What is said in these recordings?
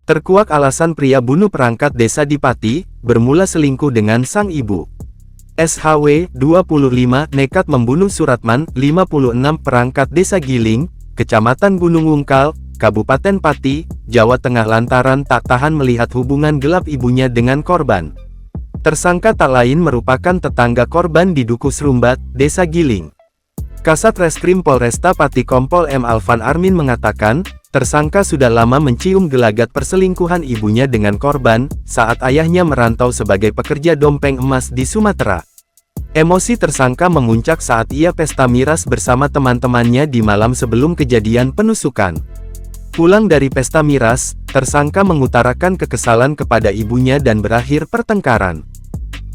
Terkuak alasan pria bunuh perangkat desa di Pati, bermula selingkuh dengan sang ibu. SHW, 25, nekat membunuh Suratman, 56, perangkat desa Giling, Kecamatan Gunung Wungkal, Kabupaten Pati, Jawa Tengah lantaran tak tahan melihat hubungan gelap ibunya dengan korban. Tersangka tak lain merupakan tetangga korban di Duku Serumbat, Desa Giling. Kasat Reskrim Polresta Pati Kompol M. Alvan Armin mengatakan, tersangka sudah lama mencium gelagat perselingkuhan ibunya dengan korban, saat ayahnya merantau sebagai pekerja dompeng emas di Sumatera. Emosi tersangka memuncak saat ia pesta miras bersama teman-temannya di malam sebelum kejadian penusukan. Pulang dari pesta miras, tersangka mengutarakan kekesalan kepada ibunya dan berakhir pertengkaran.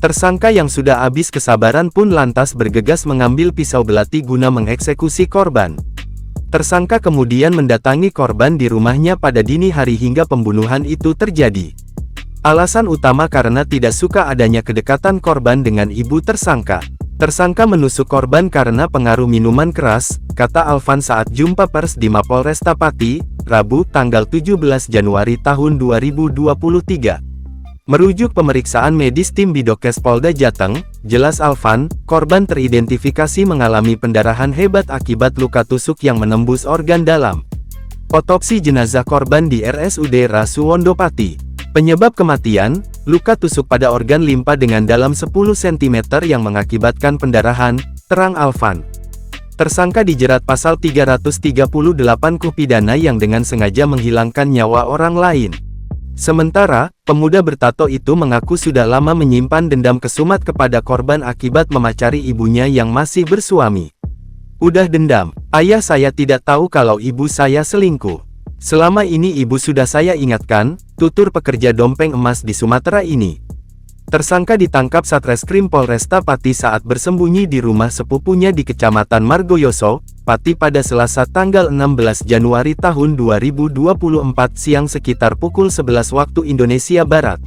Tersangka yang sudah habis kesabaran pun lantas bergegas mengambil pisau belati guna mengeksekusi korban. Tersangka kemudian mendatangi korban di rumahnya pada dini hari hingga pembunuhan itu terjadi. Alasan utama karena tidak suka adanya kedekatan korban dengan ibu tersangka. Tersangka menusuk korban karena pengaruh minuman keras, kata Alvan saat jumpa pers di Mapolresta Pati, Rabu, tanggal 17 Januari tahun 2023. Merujuk pemeriksaan medis tim Bidokes Polda Jateng, jelas Alvan, korban teridentifikasi mengalami pendarahan hebat akibat luka tusuk yang menembus organ dalam. Otopsi jenazah korban di RSUD Rasuwondo Pati. Penyebab kematian, luka tusuk pada organ limpa dengan dalam 10 cm yang mengakibatkan pendarahan, terang Alvan. Tersangka dijerat pasal 338 KUH pidana yang dengan sengaja menghilangkan nyawa orang lain. Sementara, pemuda bertato itu mengaku sudah lama menyimpan dendam kesumat kepada korban akibat memacari ibunya yang masih bersuami. Udah dendam, ayah saya tidak tahu kalau ibu saya selingkuh. Selama ini ibu sudah saya ingatkan, tutur pekerja dompeng emas di Sumatera ini. Tersangka ditangkap Satreskrim Polresta Pati saat bersembunyi di rumah sepupunya di Kecamatan Margoyoso, Pati pada Selasa tanggal 16 Januari tahun 2024 siang sekitar pukul 11 waktu Indonesia Barat.